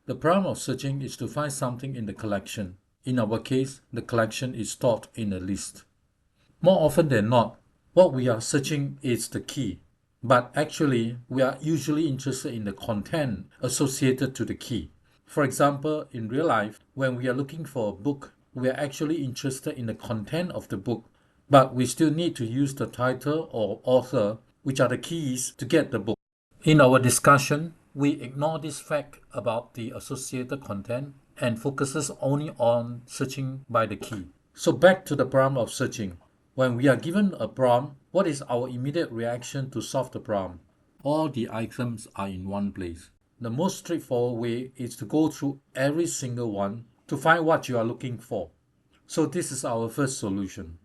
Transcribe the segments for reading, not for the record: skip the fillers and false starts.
The problem of searching is to find something in the collection. In our case, the collection is stored in a list. More often than not, what we are searching is the key, but actually we are usually interested in the content associated to the key. For example, in real life, when we are looking for a book, we are actually interested in the content of the book, but we still need to use the title or author, which are the keys to get the book. In our discussion, we ignore this fact about the associated content and focuses only on searching by the key. So back to the problem of searching. When we are given a prompt, what is our immediate reaction to solve the problem? All the items are in one place. The most straightforward way is to go through every single one to find what you are looking for. So this is our first solution.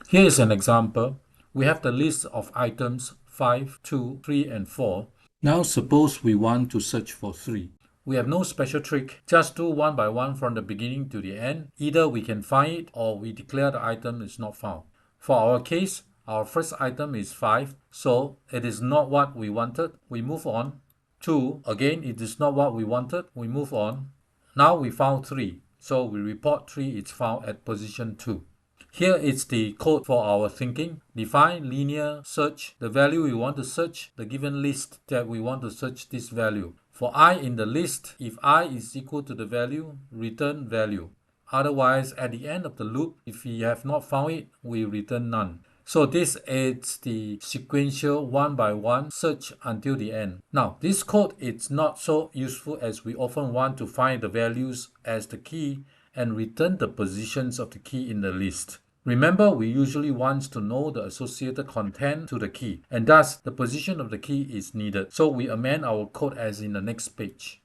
Here is an example. We have the list of items 5, 2, 3, and 4. Now suppose we want to search for 3. We have no special trick, just do one by one from the beginning to the end. Either we can find it or we declare the item is not found. For our case, our first item is 5, so it is not what we wanted. We move on. 2, again, it is not what we wanted. We move on. Now we found 3, so we report 3 is found at position 2. Here is the code for our thinking. Define linear search, the value we want to search, the given list that we want to search this value. For I in the list, if I is equal to the value, return value. Otherwise, at the end of the loop, if we have not found it, we return none. So this is the sequential one by one search until the end. Now, this code is not so useful as we often want to find the values as the key and return the positions of the key in the list. Remember, we usually want to know the associated content to the key, and thus the position of the key is needed. So we amend our code as in the next page.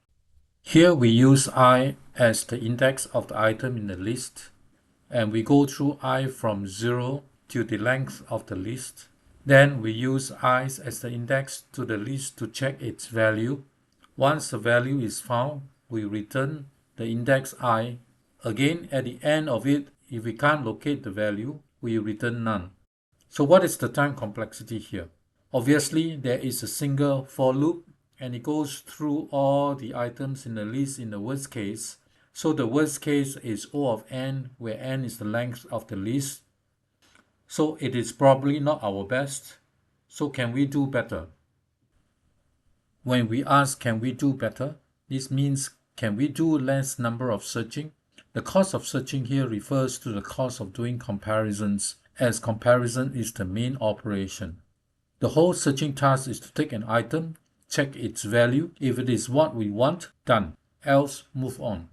Here we use I as the index of the item in the list, and we go through I from 0 to the length of the list. Then we use I as the index to the list to check its value. Once the value is found, we return the index I. Again, at the end of it, if we can't locate the value, we return none. So what is the time complexity here? Obviously, there is a single for loop and it goes through all the items in the list in the worst case. So the worst case is O of n, where n is the length of the list. So it is probably not our best. So can we do better? When we ask can we do better, this means can we do less number of searching? The cost of searching here refers to the cost of doing comparisons, as comparison is the main operation. The whole searching task is to take an item, check its value. If it is what we want, done. Else, move on.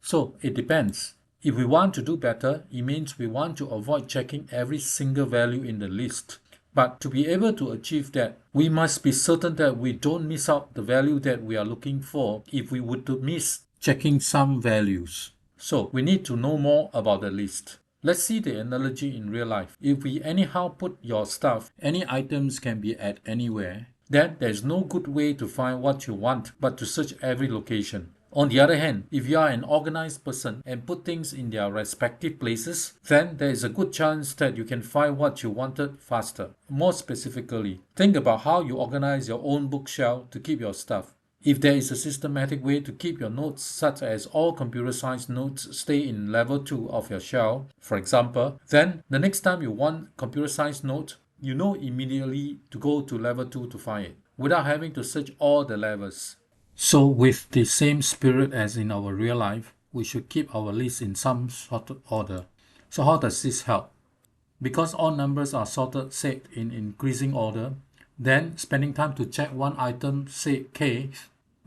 So it depends. If we want to do better, it means we want to avoid checking every single value in the list. But to be able to achieve that, we must be certain that we don't miss out the value that we are looking for if we would to miss checking some values. So we need to know more about the list. Let's see the analogy in real life. If we anyhow put your stuff, any items can be at anywhere, then there's no good way to find what you want but to search every location. On the other hand, if you are an organized person and put things in their respective places, then there is a good chance that you can find what you wanted faster. More specifically, think about how you organize your own bookshelf to keep your stuff. If there is a systematic way to keep your notes, such as all computer science notes stay in level 2 of your shelf, for example, then the next time you want computer science notes, you know immediately to go to level 2 to find it, without having to search all the levels. So with the same spirit as in our real life, we should keep our list in some sorted order. So how does this help? Because all numbers are sorted, say, in increasing order, then spending time to check one item, say k,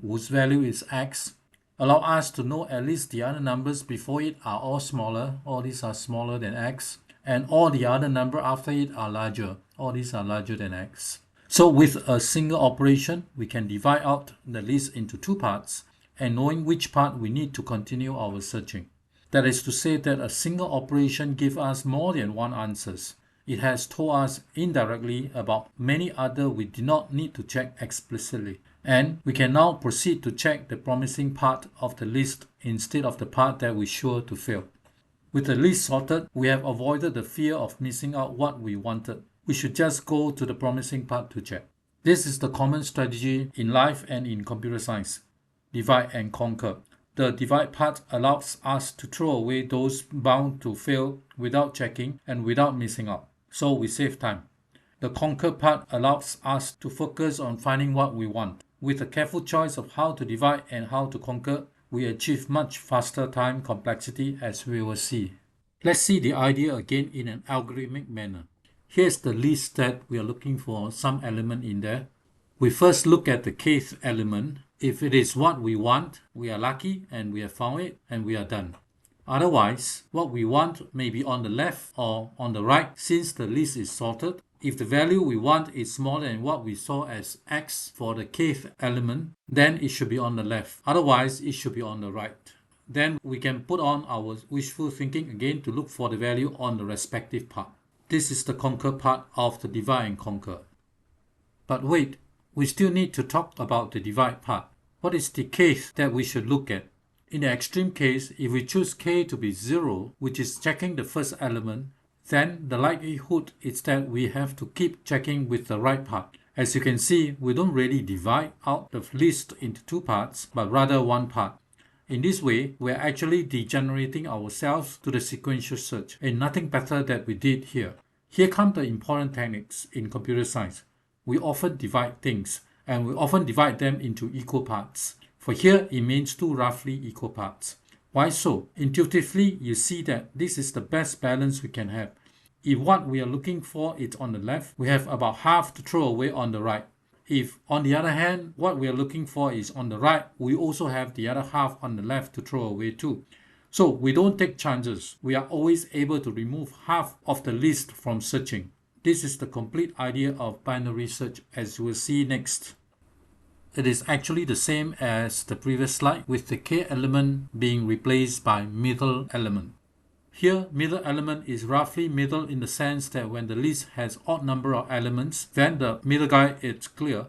whose value is x, allow us to know at least the other numbers before it are all smaller, all these are smaller than x, and all the other number after it are larger, all these are larger than x. So with a single operation, we can divide out the list into two parts, and knowing which part we need to continue our searching. That is to say that a single operation gives us more than one answers. It has told us indirectly about many other we did not need to check explicitly. And we can now proceed to check the promising part of the list instead of the part that we're sure to fail. With the list sorted, we have avoided the fear of missing out what we wanted. We should just go to the promising part to check. This is the common strategy in life and in computer science. divide and conquer. The divide part allows us to throw away those bound to fail without checking and without missing out, so we save time. The conquer part allows us to focus on finding what we want. With a careful choice of how to divide and how to conquer, we achieve much faster time complexity, as we will see. Let's see the idea again in an algorithmic manner. Here's the list that we are looking for some element in there. We first look at the kth element. If it is what we want, we are lucky and we have found it and we are done. Otherwise, what we want may be on the left or on the right since the list is sorted. If the value we want is smaller than what we saw as x for the kth element, then it should be on the left. Otherwise, it should be on the right. Then we can put on our wishful thinking again to look for the value on the respective part. This is the conquer part of the divide and conquer. But wait, we still need to talk about the divide part. What is the case that we should look at? In the extreme case, if we choose k to be 0, which is checking the first element, then the likelihood is that we have to keep checking with the right part. As you can see, we don't really divide out the list into two parts, but rather one part. In this way, we are actually degenerating ourselves to the sequential search, and nothing better that we did here. Here come the important techniques in computer science. We often divide things, and we often divide them into equal parts. For here, it means two roughly equal parts. Why so? Intuitively, you see that this is the best balance we can have. If what we are looking for is on the left, we have about half to throw away on the right. If, on the other hand, what we are looking for is on the right, we also have the other half on the left to throw away too. So we don't take chances. We are always able to remove half of the list from searching. This is the complete idea of binary search, as you will see next. It is actually the same as the previous slide, with the k element being replaced by middle element. Here, middle element is roughly middle in the sense that when the list has odd number of elements, then the middle guy is clear.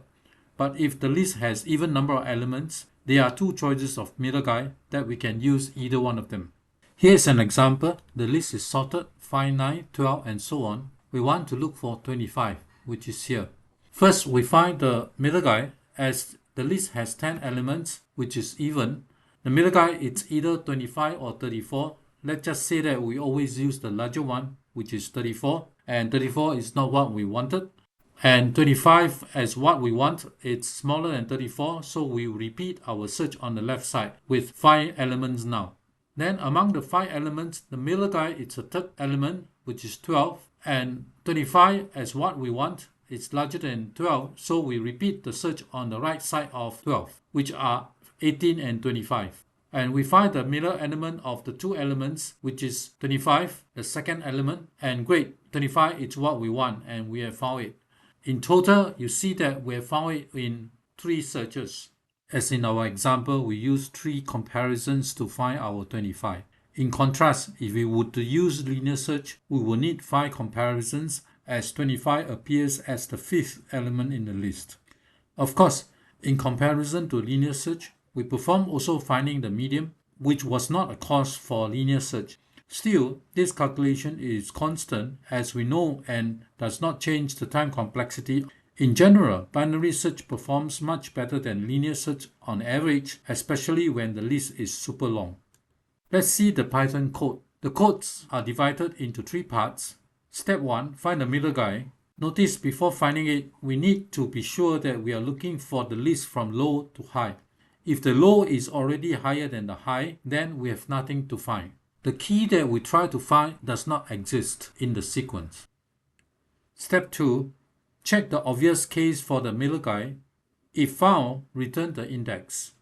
But if the list has even number of elements, there are two choices of middle guy that we can use either one of them. Here's an example. The list is sorted 5, 9, 12 and so on. We want to look for 25, which is here. First, we find the middle guy. As the list has 10 elements, which is even. The middle guy is either 25 or 34. Let's just say that we always use the larger one, which is 34, and 34 is not what we wanted. And 25 as what we want, it's smaller than 34, so we repeat our search on the left side with 5 elements now. Then among the 5 elements, the middle guy is a third element, which is 12, and 25 as what we want, it's larger than 12, so we repeat the search on the right side of 12, which are 18 and 25. And we find the middle element of the two elements, which is 25, the second element, and great, 25 is what we want, and we have found it. In total, you see that we have found it in 3 searches. As in our example, we use 3 comparisons to find our 25. In contrast, if we were to use linear search, we will need 5 comparisons, as 25 appears as the 5th element in the list. Of course, in comparison to linear search, we perform also finding the median, which was not a cost for linear search. Still, this calculation is constant as we know and does not change the time complexity. In general, binary search performs much better than linear search on average, especially when the list is super long. Let's see the Python code. The codes are divided into 3 parts. Step 1, find the middle guy. Notice before finding it, we need to be sure that we are looking for the list from low to high. If the low is already higher than the high, then we have nothing to find. The key that we try to find does not exist in the sequence. Step 2, check the obvious case for the middle guy. If found, return the index.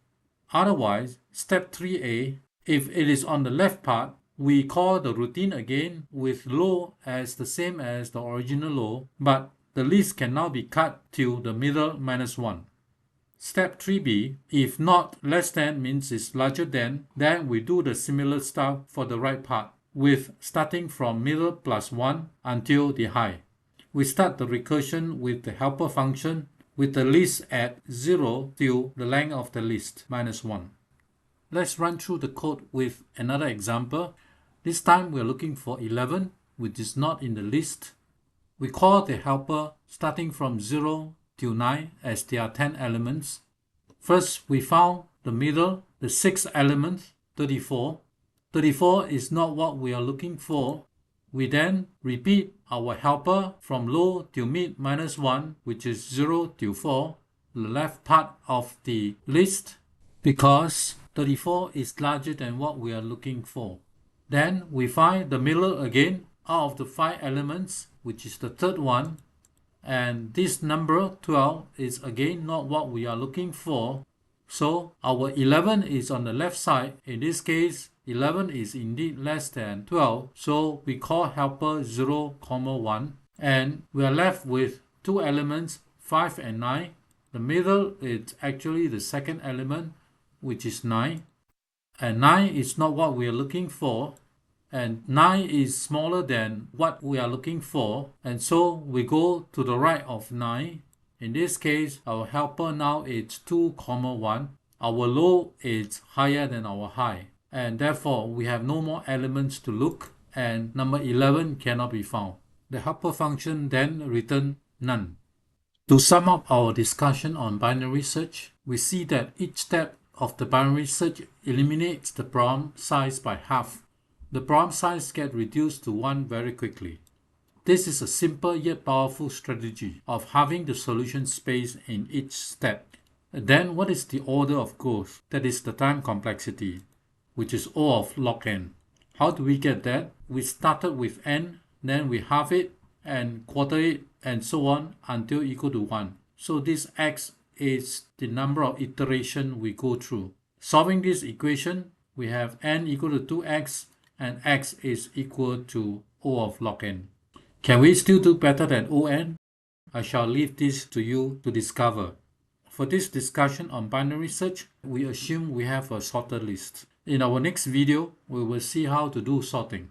Otherwise, step 3a, if it is on the left part, we call the routine again with low as the same as the original low, but the list can now be cut till the middle minus 1. Step 3b, if not less than means it's larger than, then we do the similar stuff for the right part, with starting from middle plus 1 until the high. We start the recursion with the helper function with the list at 0 till the length of the list minus 1. Let's run through the code with another example. This time we're looking for 11, which is not in the list. We call the helper starting from 0 till 9 as there are 10 elements. First, we found the middle, the sixth element, 34. 34 is not what we are looking for. We then repeat our helper from low till mid minus 1, which is 0 till 4, the left part of the list, because 34 is larger than what we are looking for. Then we find the middle again out of the 5 elements, which is the third one, and this number 12 is again not what we are looking for. So our 11 is on the left side. In this case, 11 is indeed less than 12, so we call helper 0, 1, and we are left with 2 elements, 5 and 9. The middle is actually the second element, which is 9, and 9 is not what we are looking for, and 9 is smaller than what we are looking for, and so we go to the right of 9. In this case, our helper now is 2, 1. Our low is higher than our high, and therefore we have no more elements to look, and number 11 cannot be found. The helper function then returns none. To sum up our discussion on binary search, we see that each step of the binary search eliminates the problem size by half. The problem size gets reduced to 1 very quickly. This is a simple yet powerful strategy of having the solution space in each step. Then what is the order of growth? That is the time complexity, which is O of log n. How do we get that? We started with n, then we halve it and quarter it and so on until equal to 1. So this x is the number of iterations we go through. Solving this equation, we have n equal to 2x and x is equal to O of log n. Can we still do better than ON? I shall leave this to you to discover. For this discussion on binary search, we assume we have a sorted list. In our next video, we will see how to do sorting.